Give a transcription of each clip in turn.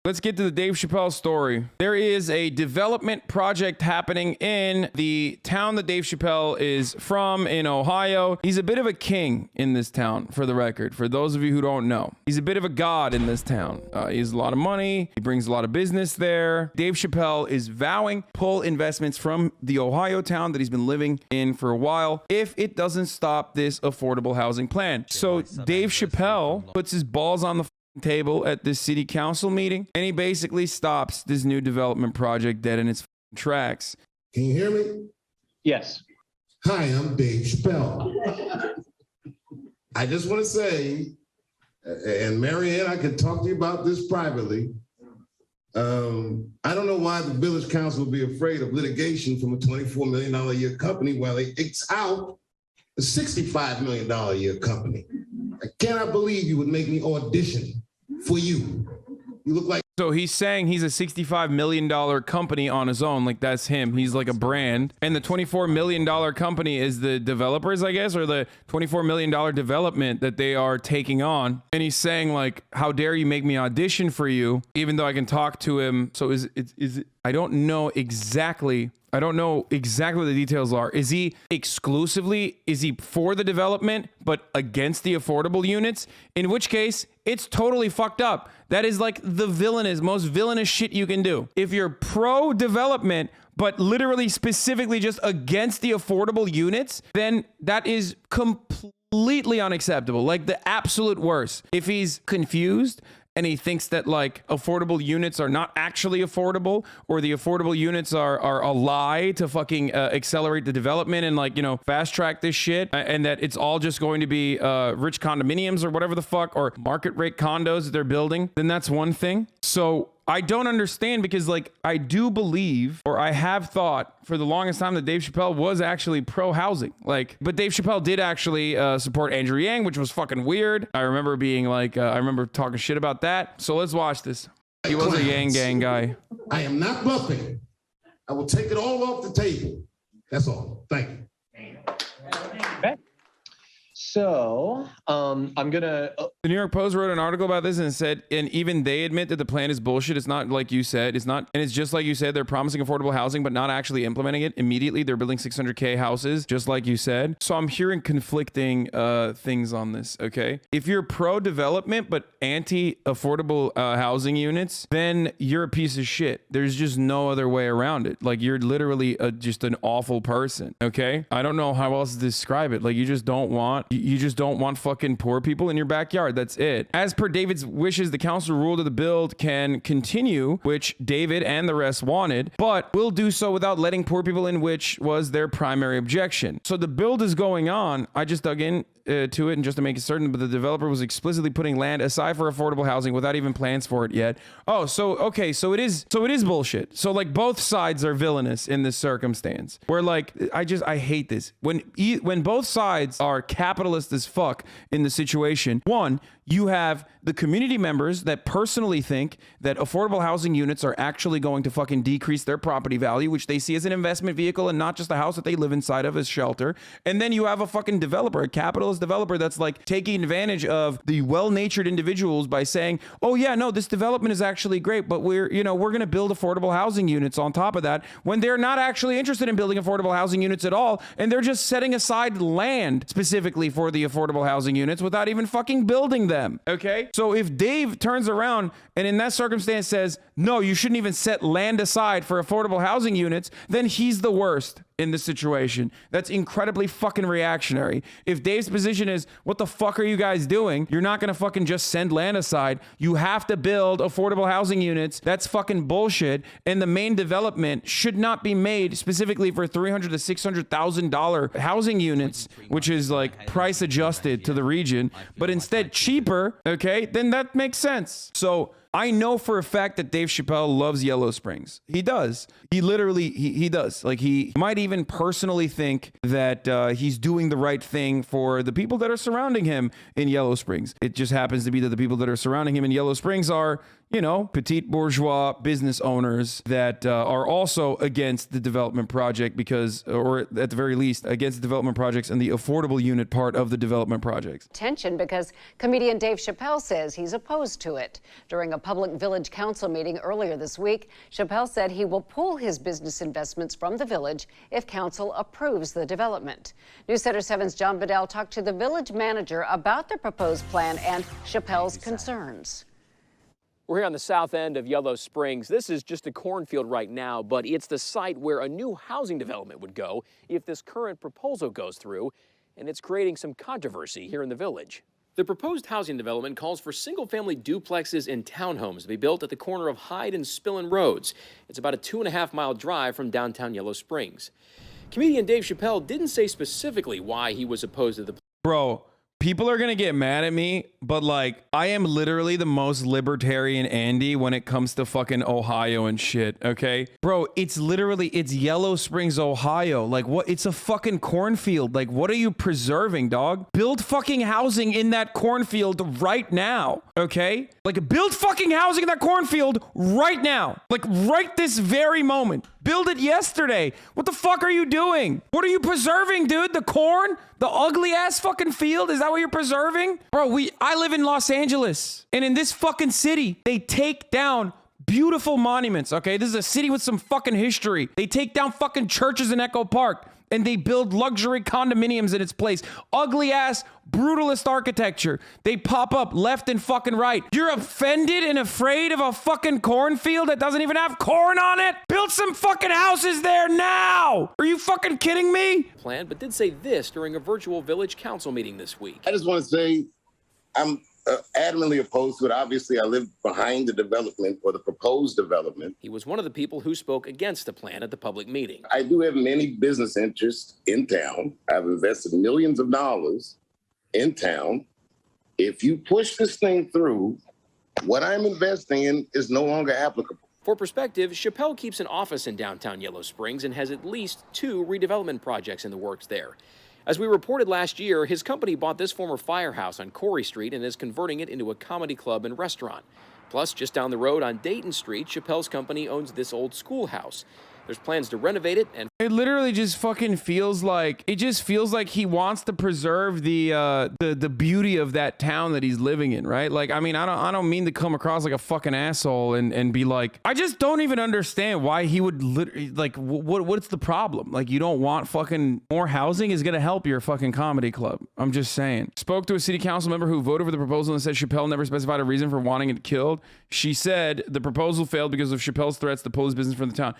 Let's get to the Dave Chappelle story. There is a development project happening in the town that Dave Chappelle is from in Ohio. He's a bit of a king in this town, for the record, for those of you who don't know. He's a bit of a god in this town. He has a lot of money. He brings a lot of business there. Dave Chappelle is vowing pull investments from the Ohio town that he's been living in for a while if it doesn't stop this affordable housing plan. So Dave Chappelle puts his balls on the table at this city council meeting, and he basically stops this new development project dead in its tracks. Can you hear me? Yes. Hi, I'm Dave Chappelle. I just want to say, and Marianne, I can talk to you about this privately. I don't know why the village council would be afraid of litigation from a $24 million a year company while they X out a $65 million a year company. I cannot believe you would make me audition for you. You look like... So he's saying he's a $65 million company on his own. Like, that's him. He's like a brand. And the $24 million company is the developers, I guess, or the $24 million development that they are taking on. And he's saying, like, how dare you make me audition for you, even though I can talk to him. So is it I don't know exactly what the details are. Is he for the development, but against the affordable units? In which case, it's totally fucked up. That is like the most villainous shit you can do. If you're pro-development, but literally specifically just against the affordable units, then that is completely unacceptable. Like the absolute worst. If he's confused and he thinks that like affordable units are not actually affordable, or the affordable units are a lie to fucking accelerate the development and, like, you know, fast track this shit, and that it's all just going to be rich condominiums or whatever the fuck, or market rate condos that they're building, then that's one thing. So I don't understand, because like I do believe, or I have thought for the longest time, that Dave Chappelle was actually pro-housing. Like, but Dave Chappelle did actually support Andrew Yang, which was fucking weird. I remember being like, I remember talking shit about that. So let's watch this. He was a Yang Gang guy. I am not bluffing. I will take it all off the table. That's all. Thank you. Okay. So, I'm gonna... The New York Post wrote an article about this and said, and even they admit that the plan is bullshit. It's not like you said. It's not, and it's just like you said. They're promising affordable housing, but not actually implementing it immediately. They're building 600K houses, just like you said. So I'm hearing conflicting things on this, okay? If you're pro-development, but anti-affordable housing units, then you're a piece of shit. There's just no other way around it. Like, you're literally just an awful person, okay? I don't know how else to describe it. Like, you just don't want fucking poor people in your backyard. That's it. As per David's wishes, the council ruled that the build can continue, which David and the rest wanted, but will do so without letting poor people in, which was their primary objection. So the build is going on. I just dug in to it, and just to make it certain, but the developer was explicitly putting land aside for affordable housing without even plans for it yet. Oh, so okay, so it is bullshit. So like both sides are villainous in this circumstance. Where like I hate this when both sides are capitalist as fuck in the situation. One, you have the community members that personally think that affordable housing units are actually going to fucking decrease their property value, which they see as an investment vehicle and not just a house that they live inside of as shelter. And then you have a fucking developer, a capitalist developer, that's like taking advantage of the well-natured individuals by saying, oh yeah, no, this development is actually great, but we're going to build affordable housing units on top of that, when they're not actually interested in building affordable housing units at all. And they're just setting aside land specifically for the affordable housing units without even fucking building them. Okay, so if Dave turns around and in that circumstance says, no, you shouldn't even set land aside for affordable housing units, then he's the worst in this situation. That's incredibly fucking reactionary. If Dave's position is, what the fuck are you guys doing? You're not gonna fucking just send land aside. You have to build affordable housing units. That's fucking bullshit. And the main development should not be made specifically for $300,000 to $600,000 housing units, which is like price adjusted to the region, but instead cheaper, okay, then that makes sense. So I know for a fact that Dave Chappelle loves Yellow Springs. He does. He literally, he does. Like, he might even personally think that he's doing the right thing for the people that are surrounding him in Yellow Springs. It just happens to be that the people that are surrounding him in Yellow Springs are, you know, petite bourgeois business owners that are also against the development project because, or at the very least, against the development projects and the affordable unit part of the development projects. Tension because comedian Dave Chappelle says he's opposed to it. During a public village council meeting earlier this week, Chappelle said he will pull his business investments from the village if council approves the development. News Center 7's John Bedell talked to the village manager about the proposed plan and Chappelle's concerns. We're here on the south end of Yellow Springs. This is just a cornfield right now, but it's the site where a new housing development would go if this current proposal goes through, and it's creating some controversy here in the village. The proposed housing development calls for single-family duplexes and townhomes to be built at the corner of Hyde and Spillin Roads. It's about a 2.5-mile drive from downtown Yellow Springs. Comedian Dave Chappelle didn't say specifically why he was opposed to the plan. Bro, people are going to get mad at me, but like, I am literally the most libertarian Andy when it comes to fucking Ohio and shit, okay? Bro, it's Yellow Springs, Ohio. Like, what? It's a fucking cornfield. Like, what are you preserving, dog? Build fucking housing in that cornfield right now, okay? Like, build fucking housing in that cornfield right now. Like, right this very moment. Build it yesterday. What the fuck are you doing? What are you preserving, dude? The corn? The ugly ass fucking field? Is that what you're preserving? Bro, I live in Los Angeles, and in this fucking city, they take down beautiful monuments, okay? This is a city with some fucking history. They take down fucking churches in Echo Park, and they build luxury condominiums in its place. Ugly ass, brutalist architecture. They pop up left and fucking right. You're offended and afraid of a fucking cornfield that doesn't even have corn on it? Build some fucking houses there now! Are you fucking kidding me? Plan, but did say this during a virtual village council meeting this week. I just want to say I'm adamantly opposed to it. Obviously, I live behind the development or the proposed development. He was one of the people who spoke against the plan at the public meeting. I do have many business interests in town. I've invested millions of dollars in town. If you push this thing through, what I'm investing in is no longer applicable. For perspective, Chappelle keeps an office in downtown Yellow Springs and has at least 2 redevelopment projects in the works there. As we reported last year, his company bought this former firehouse on Corey Street and is converting it into a comedy club and restaurant. Plus, just down the road on Dayton Street, Chappelle's company owns this old schoolhouse. There's plans to renovate it, and it literally just fucking feels like, he wants to preserve the beauty of that town that he's living in, right? Like, I mean, I don't mean to come across like a fucking asshole and be like, I just don't even understand why he would literally, like, what's the problem? Like, you don't want fucking more housing is gonna help your fucking comedy club. I'm just saying. Spoke to a city council member who voted for the proposal and said Chappelle never specified a reason for wanting it killed. She said the proposal failed because of Chappelle's threats to pull his business from the town.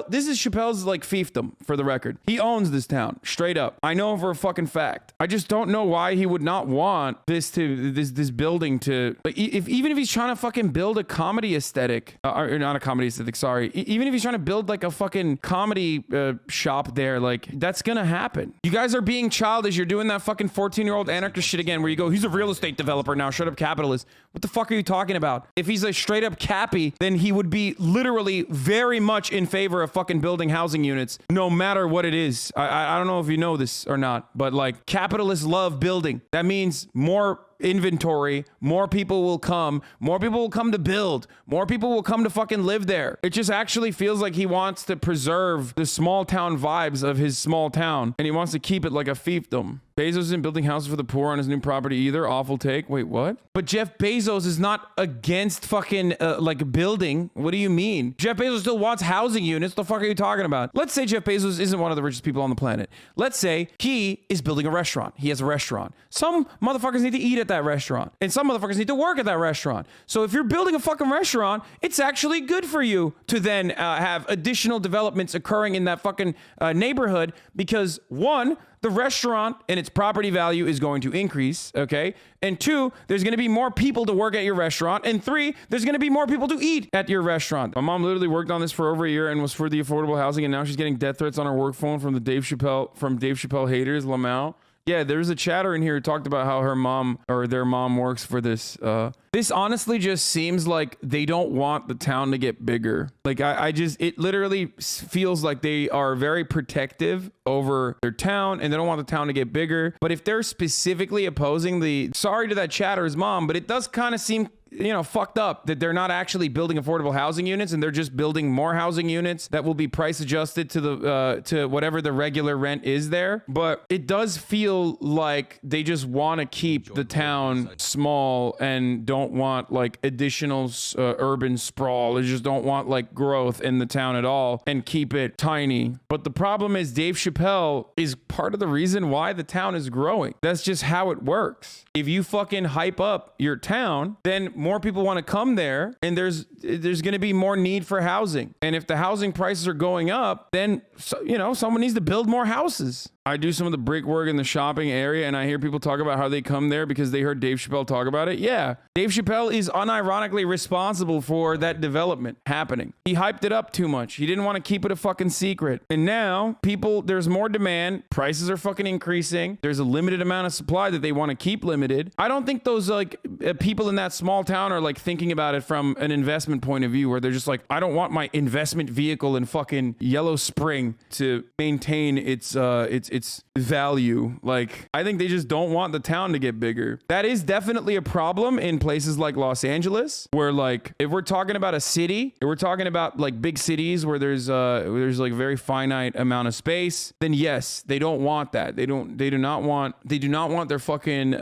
This is Chappelle's like fiefdom, for the record. He owns this town, straight up. I know for a fucking fact. I just don't know why he would not want this building to, like, even if he's trying to fucking build a comedy aesthetic, or not a comedy aesthetic, sorry. Even if he's trying to build like a fucking comedy shop there, like, that's gonna happen. You guys are being childish. You're doing that fucking 14-year-old anarchist shit again where you go, he's a real estate developer now, shut up capitalist. What the fuck are you talking about? If he's a straight up cappy, then he would be literally very much in favor of fucking building housing units, no matter what it is. I don't know if you know this or not, but like, capitalists love building. That means more inventory, more people will come to build, more people will come to fucking live there. It just actually feels like he wants to preserve the small town vibes of his small town, and he wants to keep it like a fiefdom. Bezos isn't building houses for the poor on his new property either. Awful take. Wait, what? But Jeff Bezos is not against fucking like building. What do you mean? Jeff Bezos still wants housing units. The fuck are you talking about? Let's say Jeff Bezos isn't one of the richest people on the planet. Let's say he is building a restaurant. He has a restaurant. Some motherfuckers need to eat at that restaurant, and some motherfuckers need to work at that restaurant. So if you're building a fucking restaurant, it's actually good for you to then have additional developments occurring in that fucking neighborhood, because one, the restaurant and its property value is going to increase, okay? And 2, there's gonna be more people to work at your restaurant. And 3, there's gonna be more people to eat at your restaurant. My mom literally worked on this for over a year and was for the affordable housing, and now she's getting death threats on her work phone from Dave Chappelle haters, Lamau. Yeah, there's a chatter in here who talked about how her mom or their mom works for this. This honestly just seems like they don't want the town to get bigger. Like, it literally feels like they are very protective over their town and they don't want the town to get bigger. But if they're specifically opposing sorry to that chatter's mom, but it does kind of seem fucked up that they're not actually building affordable housing units and they're just building more housing units that will be price adjusted to the to whatever the regular rent is there. But it does feel like they just want to keep the town small and don't want like additional urban sprawl. They just don't want like growth in the town at all and keep it tiny. But the problem is Dave Chappelle is part of the reason why the town is growing. That's just how it works. If you fucking hype up your town, then more people want to come there and there's going to be more need for housing. And if the housing prices are going up, then someone needs to build more houses. I do some of the brick work in the shopping area and I hear people talk about how they come there because they heard Dave Chappelle talk about it. Yeah, Dave Chappelle is unironically responsible for that development happening. He hyped it up too much. He didn't want to keep it a fucking secret. And now there's more demand. Prices are fucking increasing. There's a limited amount of supply that they want to keep limited. I don't think those people in that small town are like thinking about it from an investment point of view where they're just like, I don't want my investment vehicle in fucking Yellow Spring to maintain its value. Like, I think they just don't want the town to get bigger. That is definitely a problem in places like Los Angeles, where like, if we're talking about a city, if we're talking about like big cities where there's like very finite amount of space, then yes, they don't want that. They do not want their fucking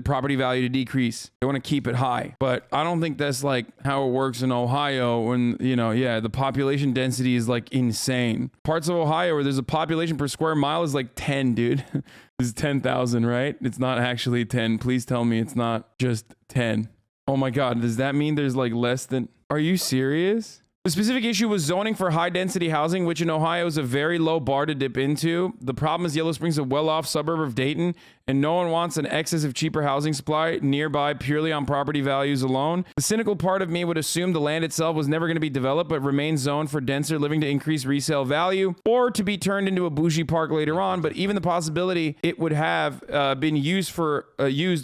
property value to decrease. They want to keep it high. But I don't think that's like how it works in Ohio when, the population density is like insane. Parts of Ohio where there's a population per square mile is like 10, dude. This is 10,000, right? It's not actually 10. Please tell me it's not just 10. Oh my God. Does that mean there's like less than... Are you serious? The specific issue was zoning for high-density housing, which in Ohio is a very low bar to dip into. The problem is Yellow Springs is a well-off suburb of Dayton, and no one wants an excess of cheaper housing supply nearby purely on property values alone. The cynical part of me would assume the land itself was never going to be developed, but remain zoned for denser living to increase resale value, or to be turned into a bougie park later on. But even the possibility it would have been used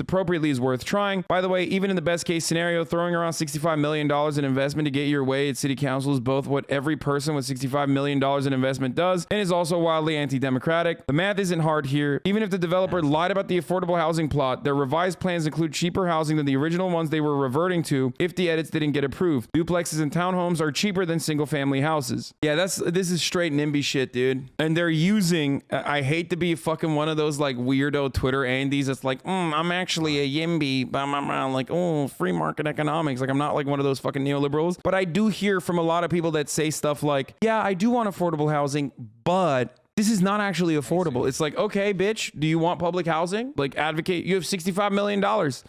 appropriately is worth trying. By the way, even in the best-case scenario, throwing around $65 million in investment to get your way at city council is both what every person with $65 million in investment does, and is also wildly anti-democratic. The math isn't hard here. Even if the developer lied about the affordable housing plot, their revised plans include cheaper housing than the original ones they were reverting to if the edits didn't get approved. Duplexes and townhomes are cheaper than single-family houses. Yeah, this is straight NIMBY shit, dude. And they're using... I hate to be fucking one of those like weirdo Twitter Andes that's like, I'm actually a YIMBY, blah, blah, blah. Like, free market economics. Like, I'm not like one of those fucking neoliberals. But I do hear from a lot of people that say stuff like, yeah, I do want affordable housing, but this is not actually affordable. It's like, okay, bitch, do you want public housing? Like, advocate. You have $65 million.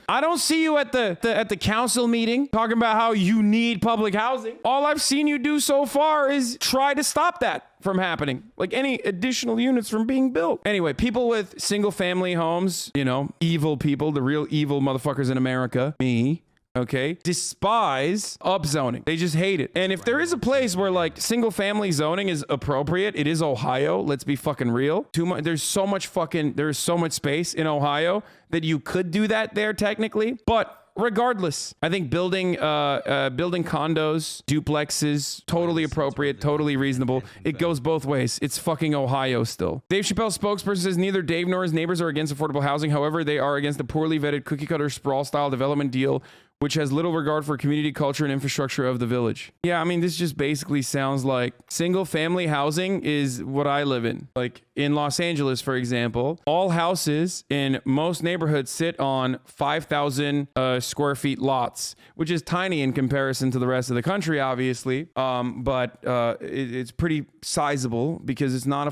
I don't see you at the council meeting talking about how you need public housing. All I've seen you do so far is try to stop that from happening, like any additional units from being built. Anyway, people with single family homes, evil people, the real evil motherfuckers in America, me, okay, despise upzoning. They just hate it. And if there is a place where like single family zoning is appropriate, it is Ohio. Let's be fucking real. There's so much space in Ohio that you could do that there technically. But regardless, I think building condos, duplexes, totally appropriate, totally reasonable. It goes both ways. It's fucking Ohio still. Dave Chappelle's spokesperson says neither Dave nor his neighbors are against affordable housing. However, they are against the poorly vetted cookie cutter sprawl style development deal, which has little regard for community culture and infrastructure of the village. Yeah, I mean, this just basically sounds like single family housing is what I live in. Like in Los Angeles, for example, all houses in most neighborhoods sit on 5,000 square feet lots, which is tiny in comparison to the rest of the country, obviously. But it's pretty sizable because it's not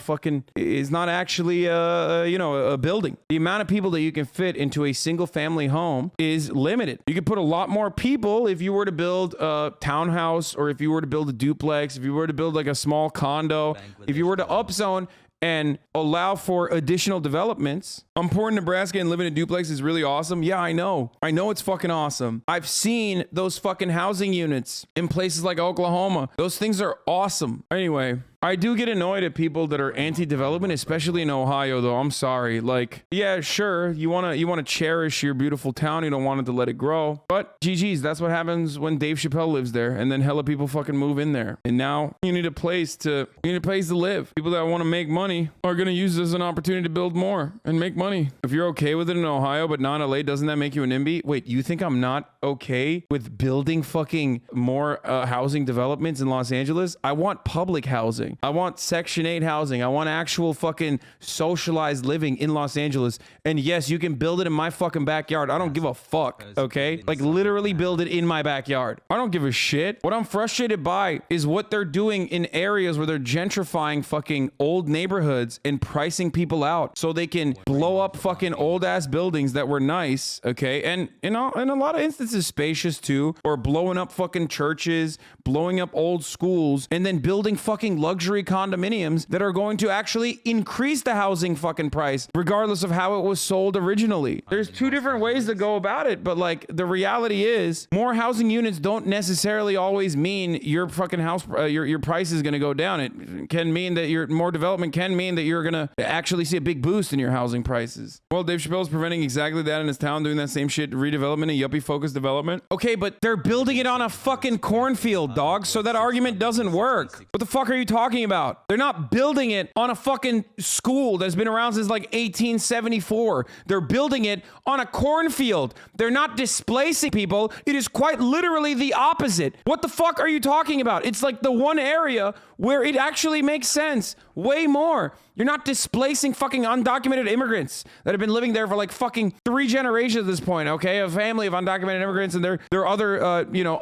actually a building. The amount of people that you can fit into a single family home is limited. You could put a lot more people if you were to build a townhouse, or if you were to build a duplex, if you were to build like a small condo, if you were to upzone and allow for additional developments. I'm poor in Nebraska and living in a duplex is really awesome. Yeah, I know it's fucking awesome. I've seen those fucking housing units in places like Oklahoma. Those things are awesome. Anyway, I do get annoyed at people that are anti-development, especially in Ohio, though. I'm sorry. Like, yeah, sure, you want to cherish your beautiful town. You don't want it to let it grow. But GG's, that's what happens when Dave Chappelle lives there, and then hella people fucking move in there. And now you need a place to live. People that want to make money are going to use this as an opportunity to build more and make money. If you're okay with it in Ohio, but not in LA, doesn't that make you a NIMBY? Wait, you think I'm not okay with building fucking more housing developments in Los Angeles. I want public housing. I want Section 8 housing. I want actual fucking socialized living in Los Angeles. And yes, you can build it in my fucking backyard. I don't give a fuck, okay? Like literally build it in my backyard. I don't give a shit. What I'm frustrated by is what they're doing in areas where they're gentrifying fucking old neighborhoods and pricing people out so they can blow up fucking old ass buildings that were nice, okay? And in a lot of instances spacious too, or blowing up fucking churches, blowing up old schools, and then building fucking luxury condominiums that are going to actually increase the housing fucking price regardless of how it was sold originally. There's two different ways to go about it, but like the reality is more housing units don't necessarily always mean your fucking house your price is going to go down. It can mean that your more development can mean that you're going to actually see a big boost in your housing prices. Well, Dave Chappelle is preventing exactly that in his town, doing that same shit, redevelopment and yuppie focused development. Okay, but they're building it on a fucking cornfield, dog, so that argument doesn't work. What the fuck are you talking about? They're not building it on a fucking school that's been around since like 1874. They're building it on a cornfield. They're not displacing people. It is quite literally the opposite. What the fuck are you talking about? It's like the one area where it actually makes sense. Way more. You're not displacing fucking undocumented immigrants that have been living there for like fucking 3 generations at this point, okay? A family of undocumented immigrants and their other,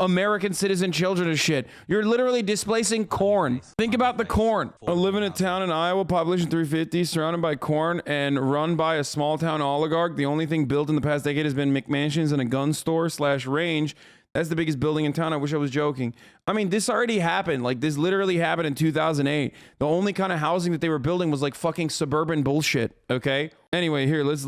American citizen children and shit. You're literally displacing corn. Think about the corn. I live in a town in Iowa, population 350, surrounded by corn and run by a small town oligarch. The only thing built in the past decade has been McMansions and a gun store/range. That's the biggest building in town. I wish I was joking. I mean, this already happened. Like, this literally happened in 2008. The only kind of housing that they were building was like fucking suburban bullshit, okay? Anyway, here, let's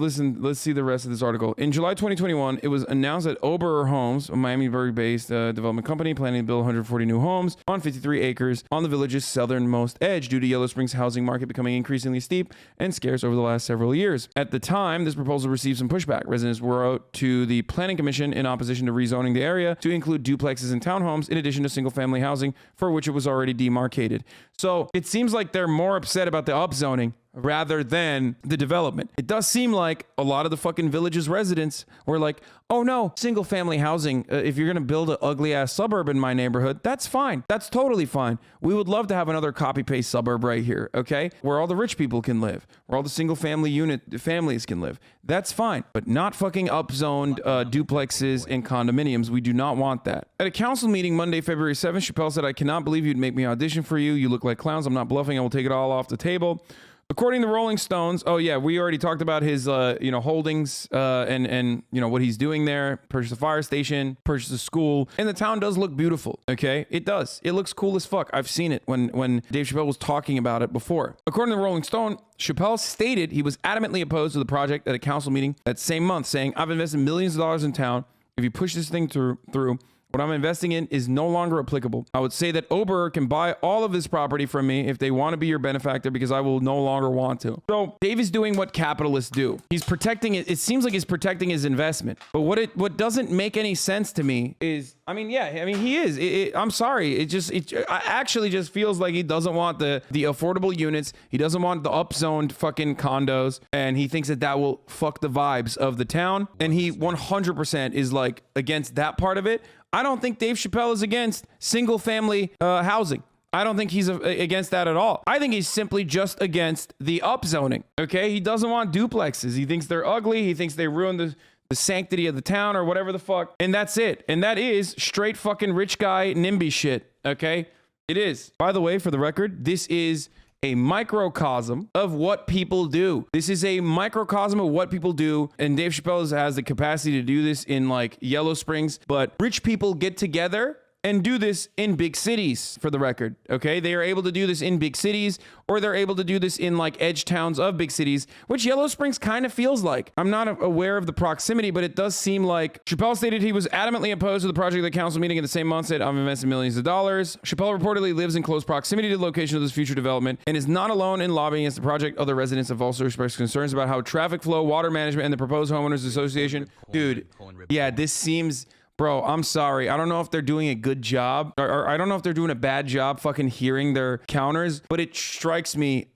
see the rest of this article. In July 2021, it was announced that Oberer Homes, a Miami-based development company, planning to build 140 new homes on 53 acres on the village's southernmost edge due to Yellow Springs' housing market becoming increasingly steep and scarce over the last several years. At the time, this proposal received some pushback. Residents wrote to the Planning Commission in opposition to rezoning the area to include duplexes and townhomes in addition to single-family housing for which it was already demarcated. So it seems like they're more upset about the upzoning rather than the development. It does seem like a lot of the fucking village's residents were like, oh no, single family housing, if you're gonna build an ugly ass suburb in my neighborhood, that's fine. That's totally fine. We would love to have another copy paste suburb right here, okay? Where all the rich people can live, where all the single family families can live. That's fine, but not fucking upzoned duplexes and condominiums. We do not want that. At a council meeting Monday, February 7th, Chappelle said, I cannot believe you'd make me audition for you. You look like clowns. I'm not bluffing. I will take it all off the table. According to Rolling Stones, oh yeah, we already talked about his, holdings and what he's doing there. Purchased a fire station, purchased a school, and the town does look beautiful. Okay, it does. It looks cool as fuck. I've seen it when Dave Chappelle was talking about it before. According to Rolling Stone, Chappelle stated he was adamantly opposed to the project at a council meeting that same month, saying, "I've invested millions of dollars in town. If you push this thing through." What I'm investing in is no longer applicable. I would say that Oberer can buy all of this property from me if they want to be your benefactor because I will no longer want to. So Dave is doing what capitalists do. He's protecting it. It seems like he's protecting his investment. But what doesn't make any sense to me is, he is. I'm sorry. It actually just feels like he doesn't want the affordable units. He doesn't want the upzoned fucking condos. And he thinks that will fuck the vibes of the town. And he 100% is like against that part of it. I don't think Dave Chappelle is against single family housing. I don't think he's against that at all. I think he's simply just against the upzoning. Okay, he doesn't want duplexes. He thinks they're ugly. He thinks they ruin the sanctity of the town or whatever the fuck. And that's it. And that is straight fucking rich guy NIMBY shit. Okay, it is. By the way, for the record, this is a microcosm of what people do. This is a microcosm of what people do. And Dave Chappelle has the capacity to do this in like Yellow Springs, but rich people get together and do this in big cities, for the record, okay? They are able to do this in big cities, or they're able to do this in like edge towns of big cities, which Yellow Springs kind of feels like. I'm not aware of the proximity, but it does seem like Chappelle stated he was adamantly opposed to the project at the council meeting in the same month, said, I've invested millions of dollars. Chappelle reportedly lives in close proximity to the location of this future development and is not alone in lobbying against the project. Other residents have also expressed concerns about how traffic flow, water management, and the proposed homeowners association. Dude, yeah, this seems... Bro, I'm sorry. I don't know if they're doing a good job or I don't know if they're doing a bad job fucking hearing their counters, but it strikes me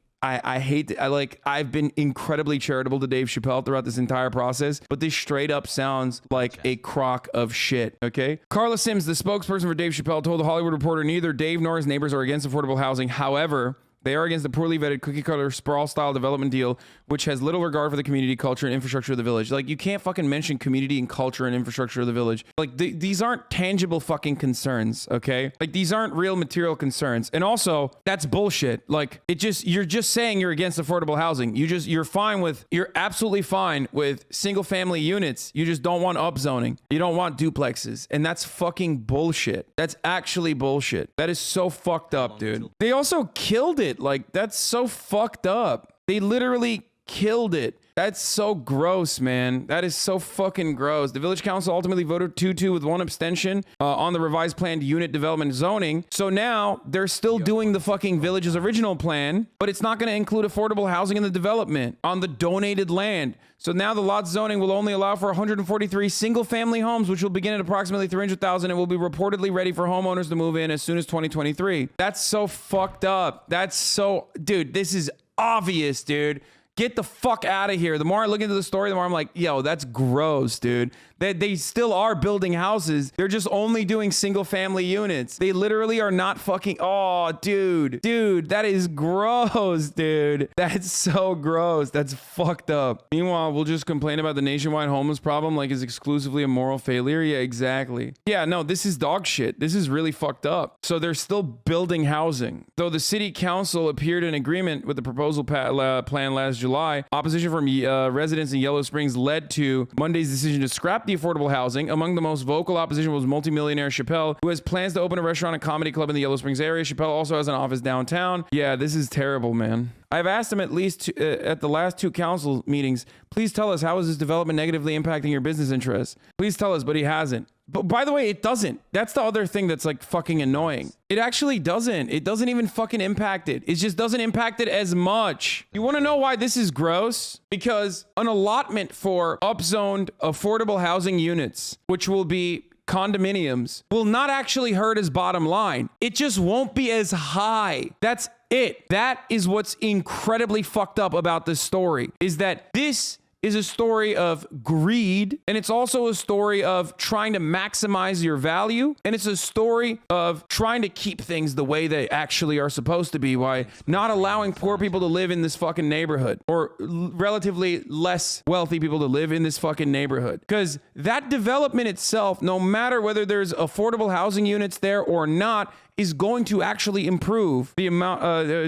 I hate it. I've been incredibly charitable to Dave Chappelle throughout this entire process, but this straight up sounds like a crock of shit, okay? Carla Sims, the spokesperson for Dave Chappelle, told the Hollywood Reporter neither Dave nor his neighbors are against affordable housing. However, they are against the poorly vetted cookie-cutter sprawl-style development deal, which has little regard for the community, culture, and infrastructure of the village. Like, you can't fucking mention community and culture and infrastructure of the village. Like, these aren't tangible fucking concerns, okay? Like, these aren't real material concerns. And also, that's bullshit. Like, you're just saying you're against affordable housing. You're absolutely fine with single-family units. You just don't want upzoning. You don't want duplexes. And that's fucking bullshit. That's actually bullshit. That is so fucked up, dude. They also killed it. Like, that's so fucked up. They literally killed it. That's so gross, man. That is so fucking gross. The village council ultimately voted 2-2 with one abstention on the revised planned unit development zoning. So now they're still doing the fucking village's original plan, but it's not going to include affordable housing in the development on the donated land. So now the lot zoning will only allow for 143 single-family homes, which will begin at approximately 300,000 and will be reportedly ready for homeowners to move in as soon as 2023. That's so fucked up. Dude, this is obvious, dude. Get the fuck out of here. The more I look into the story, the more I'm like, yo, that's gross, dude. They still are building houses. They're just only doing single family units. They literally are not fucking, oh, dude, that is gross, dude. That's so gross. That's fucked up. Meanwhile, we'll just complain about the nationwide homeless problem like it's exclusively a moral failure. Yeah, exactly. Yeah, no, this is dog shit. This is really fucked up. So they're still building housing. Though the city council appeared in agreement with the proposal plan last July, opposition from residents in Yellow Springs led to Monday's decision to scrap the affordable housing. Among the most vocal opposition was multimillionaire Chappelle, who has plans to open a restaurant and comedy club in the Yellow Springs area. Chappelle also has an office downtown. Yeah, this is terrible, man. I've asked him at least at the last 2 council meetings, please tell us, how is this development negatively impacting your business interests? Please tell us, but he hasn't. But by the way, it doesn't. That's the other thing that's like fucking annoying. It actually doesn't. It doesn't even fucking impact it. It just doesn't impact it as much. You want to know why this is gross? Because an allotment for upzoned affordable housing units, which will be condominiums, will not actually hurt his bottom line. It just won't be as high. That's it. That is what's incredibly fucked up about this story, is that this is a story of greed, and it's also a story of trying to maximize your value, and it's a story of trying to keep things the way they actually are supposed to be by not allowing poor people to live in this fucking neighborhood, or relatively less wealthy people to live in this fucking neighborhood. Because that development itself, no matter whether there's affordable housing units there or not, is going to actually improve the amount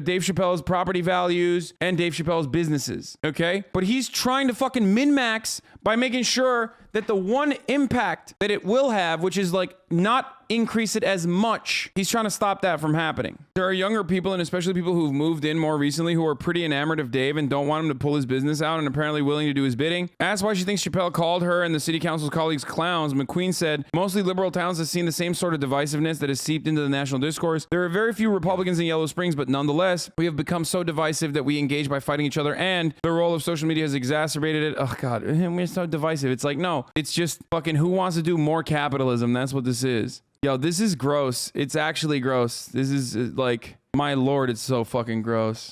Dave Chappelle's property values and Dave Chappelle's businesses, okay? But he's trying to fucking min-max by making sure that the one impact that it will have, which is like not increase it as much, he's trying to stop that from happening. There are younger people, and especially people who've moved in more recently, who are pretty enamored of Dave and don't want him to pull his business out, and apparently willing to do his bidding. Asked why she thinks Chappelle called her and the city council's colleagues clowns, McQueen said, mostly liberal towns have seen the same sort of divisiveness that has seeped into the national discourse. There are very few Republicans in Yellow Springs, but nonetheless, we have become so divisive that we engage by fighting each other, and the role of social media has exacerbated it. Oh God, we're so divisive. It's like, no, it's just fucking who wants to do more capitalism. That's what this is. Yo, this is gross. It's actually gross. This is like, my lord, it's so fucking gross.